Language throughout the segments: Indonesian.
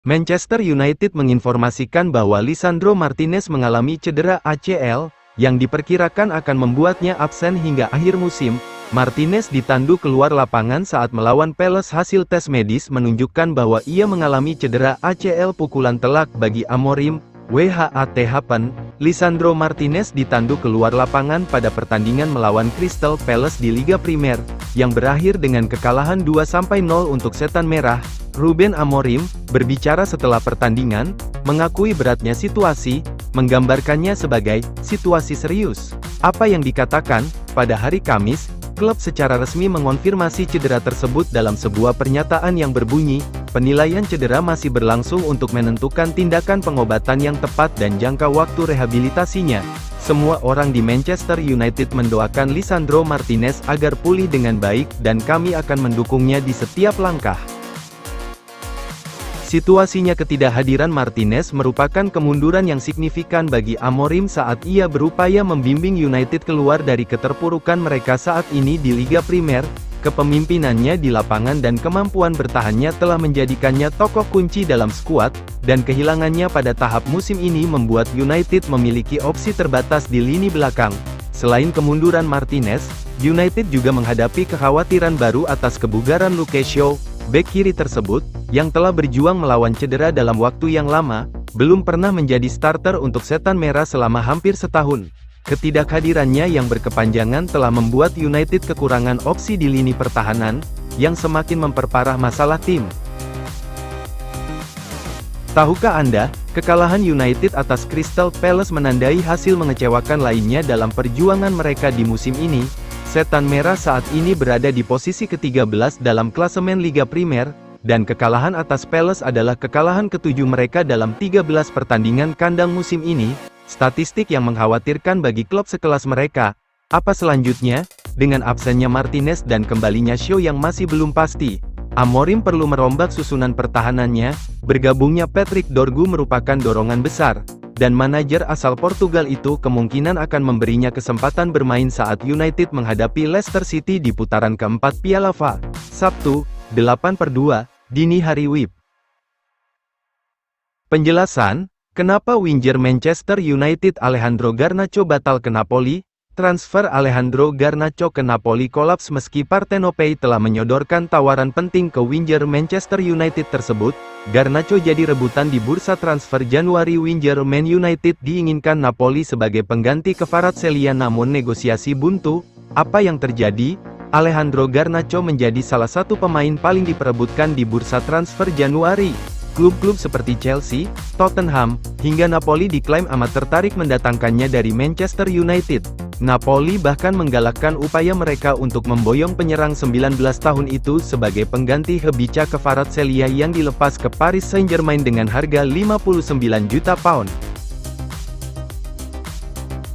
Manchester United menginformasikan bahwa Lisandro Martinez mengalami cedera ACL, yang diperkirakan akan membuatnya absen hingga akhir musim. Martinez ditandu keluar lapangan saat melawan Palace. Hasil tes medis menunjukkan bahwa ia mengalami cedera ACL. Pukulan telak bagi Amorim. WHAT happen, Lisandro Martinez ditandu keluar lapangan pada pertandingan melawan Crystal Palace di Liga Primer, yang berakhir dengan kekalahan 2-0 untuk Setan Merah. Ruben Amorim, berbicara setelah pertandingan, mengakui beratnya situasi, menggambarkannya sebagai situasi serius. Apa yang dikatakan, pada hari Kamis, klub secara resmi mengonfirmasi cedera tersebut dalam sebuah pernyataan yang berbunyi, penilaian cedera masih berlangsung untuk menentukan tindakan pengobatan yang tepat dan jangka waktu rehabilitasinya. Semua orang di Manchester United mendoakan Lisandro Martinez agar pulih dengan baik dan kami akan mendukungnya di setiap langkah. Situasinya ketidakhadiran Martinez merupakan kemunduran yang signifikan bagi Amorim saat ia berupaya membimbing United keluar dari keterpurukan mereka saat ini di Liga Primer. Kepemimpinannya di lapangan dan kemampuan bertahannya telah menjadikannya tokoh kunci dalam skuad, dan kehilangannya pada tahap musim ini membuat United memiliki opsi terbatas di lini belakang. Selain kemunduran Martinez, United juga menghadapi kekhawatiran baru atas kebugaran Luke Shaw. Bek kiri tersebut, yang telah berjuang melawan cedera dalam waktu yang lama, belum pernah menjadi starter untuk Setan Merah selama hampir setahun. Ketidakhadirannya yang berkepanjangan telah membuat United kekurangan opsi di lini pertahanan, yang semakin memperparah masalah tim. Tahukah Anda, kekalahan United atas Crystal Palace menandai hasil mengecewakan lainnya dalam perjuangan mereka di musim ini? Setan Merah saat ini berada di posisi ke-13 dalam klasemen Liga Primer, dan kekalahan atas Palace adalah kekalahan ke-7 mereka dalam 13 pertandingan kandang musim ini, statistik yang mengkhawatirkan bagi klub sekelas mereka. Apa selanjutnya? Dengan absennya Martinez dan kembalinya Shaw yang masih belum pasti, Amorim perlu merombak susunan pertahanannya. Bergabungnya Patrick Dorgu merupakan dorongan besar, dan manajer asal Portugal itu kemungkinan akan memberinya kesempatan bermain saat United menghadapi Leicester City di putaran keempat Piala FA, Sabtu, 8/2, dini hari WIB. Penjelasan, kenapa winger Manchester United Alejandro Garnacho batal ke Napoli? Transfer Alejandro Garnacho ke Napoli kolaps meski Partenopei telah menyodorkan tawaran penting ke winger Manchester United tersebut. Garnacho jadi rebutan di bursa transfer Januari. Winger Man United diinginkan Napoli sebagai pengganti Kvaratskhelia namun negosiasi buntu. Apa yang terjadi? Alejandro Garnacho menjadi salah satu pemain paling diperebutkan di bursa transfer Januari. Klub-klub seperti Chelsea, Tottenham, hingga Napoli diklaim amat tertarik mendatangkannya dari Manchester United. Napoli bahkan menggalakkan upaya mereka untuk memboyong penyerang 19 tahun itu sebagai pengganti Khvicha Kvaratskhelia yang dilepas ke Paris Saint-Germain dengan harga 59 juta pound.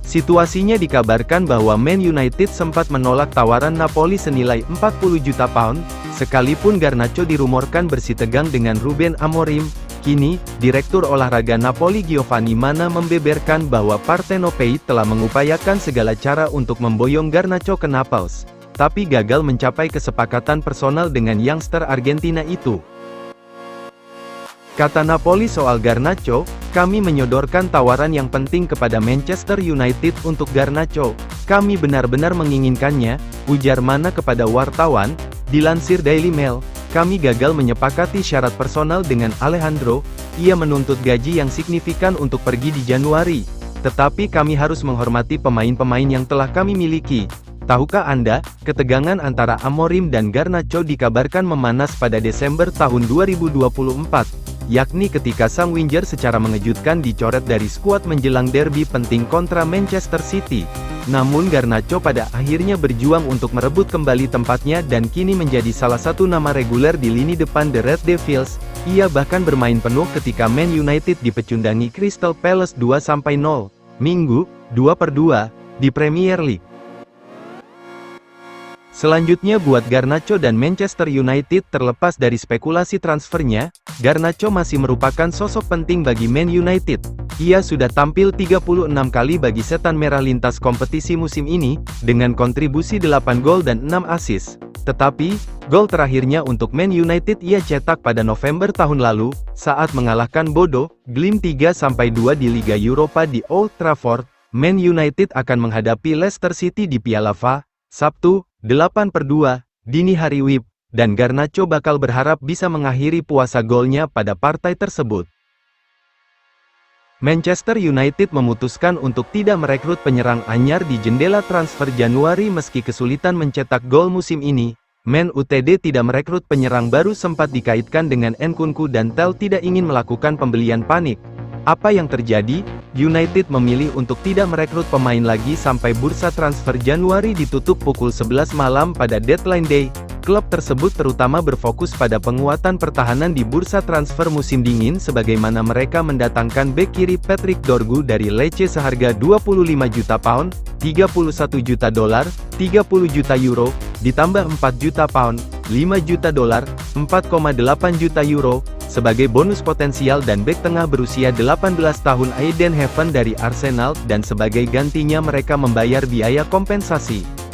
Situasinya dikabarkan bahwa Man United sempat menolak tawaran Napoli senilai 40 juta pound, sekalipun Garnacho dirumorkan bersitegang dengan Ruben Amorim. Kini, Direktur Olahraga Napoli Giovanni Manna membeberkan bahwa Partenopei telah mengupayakan segala cara untuk memboyong Garnacho ke Naples, tapi gagal mencapai kesepakatan personal dengan youngster Argentina itu. Kata Napoli soal Garnacho, kami menyodorkan tawaran yang penting kepada Manchester United untuk Garnacho. Kami benar-benar menginginkannya, ujar Manna kepada wartawan. Dilansir Daily Mail, kami gagal menyepakati syarat personal dengan Alejandro. Ia menuntut gaji yang signifikan untuk pergi di Januari. Tetapi kami harus menghormati pemain-pemain yang telah kami miliki. Tahukah Anda, ketegangan antara Amorim dan Garnacho dikabarkan memanas pada Desember tahun 2024, yakni ketika sang winger secara mengejutkan dicoret dari skuad menjelang derby penting kontra Manchester City. Namun Garnacho pada akhirnya berjuang untuk merebut kembali tempatnya dan kini menjadi salah satu nama reguler di lini depan The Red Devils. Ia bahkan bermain penuh ketika Man United dipecundangi Crystal Palace 2-0, Minggu, 2/2, di Premier League. Selanjutnya buat Garnacho dan Manchester United. Terlepas dari spekulasi transfernya, Garnacho masih merupakan sosok penting bagi Man United. Ia sudah tampil 36 kali bagi Setan Merah lintas kompetisi musim ini, dengan kontribusi 8 gol dan 6 assist. Tetapi, gol terakhirnya untuk Man United ia cetak pada November tahun lalu, saat mengalahkan Bodo Glimt 3-2 di Liga Eropa di Old Trafford. Man United akan menghadapi Leicester City di Piala FA, Sabtu, 8/2, dini hari WIB, dan Garnacho bakal berharap bisa mengakhiri puasa golnya pada partai tersebut. Manchester United memutuskan untuk tidak merekrut penyerang anyar di jendela transfer Januari meski kesulitan mencetak gol musim ini. Man Utd tidak merekrut penyerang baru sempat dikaitkan dengan Nkunku dan Tel tidak ingin melakukan pembelian panik. Apa yang terjadi? United memilih untuk tidak merekrut pemain lagi sampai bursa transfer Januari ditutup pukul 11 malam pada deadline day. Klub tersebut terutama berfokus pada penguatan pertahanan di bursa transfer musim dingin sebagaimana mereka mendatangkan bek kiri Patrick Dorgu dari Lecce seharga 25 juta pound, 31 juta dolar, 30 juta euro, ditambah 4 juta pound, 5 juta dolar, 4,8 juta euro, sebagai bonus potensial dan bek tengah berusia 18 tahun Aiden Heaven dari Arsenal dan sebagai gantinya mereka membayar biaya kompensasi.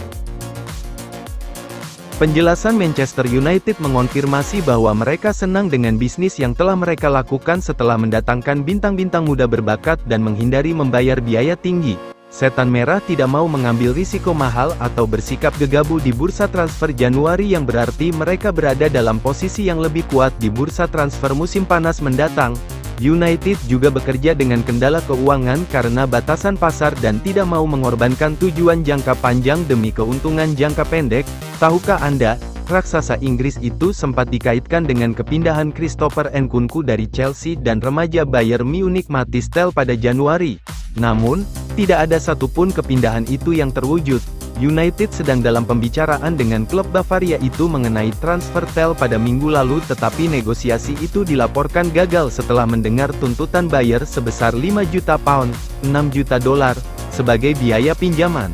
Penjelasan Manchester United mengonfirmasi bahwa mereka senang dengan bisnis yang telah mereka lakukan setelah mendatangkan bintang-bintang muda berbakat dan menghindari membayar biaya tinggi. Setan Merah tidak mau mengambil risiko mahal atau bersikap gegabah di bursa transfer Januari yang berarti mereka berada dalam posisi yang lebih kuat di bursa transfer musim panas mendatang. United juga bekerja dengan kendala keuangan karena batasan pasar dan tidak mau mengorbankan tujuan jangka panjang demi keuntungan jangka pendek. Tahukah Anda, raksasa Inggris itu sempat dikaitkan dengan kepindahan Christopher Nkunku dari Chelsea dan remaja Bayern Munich Mathys Tel pada Januari. Namun, tidak ada satupun kepindahan itu yang terwujud. United sedang dalam pembicaraan dengan klub Bavaria itu mengenai transfer Tel pada minggu lalu tetapi negosiasi itu dilaporkan gagal setelah mendengar tuntutan Bayer sebesar 5 juta pound, 6 juta dolar, sebagai biaya pinjaman.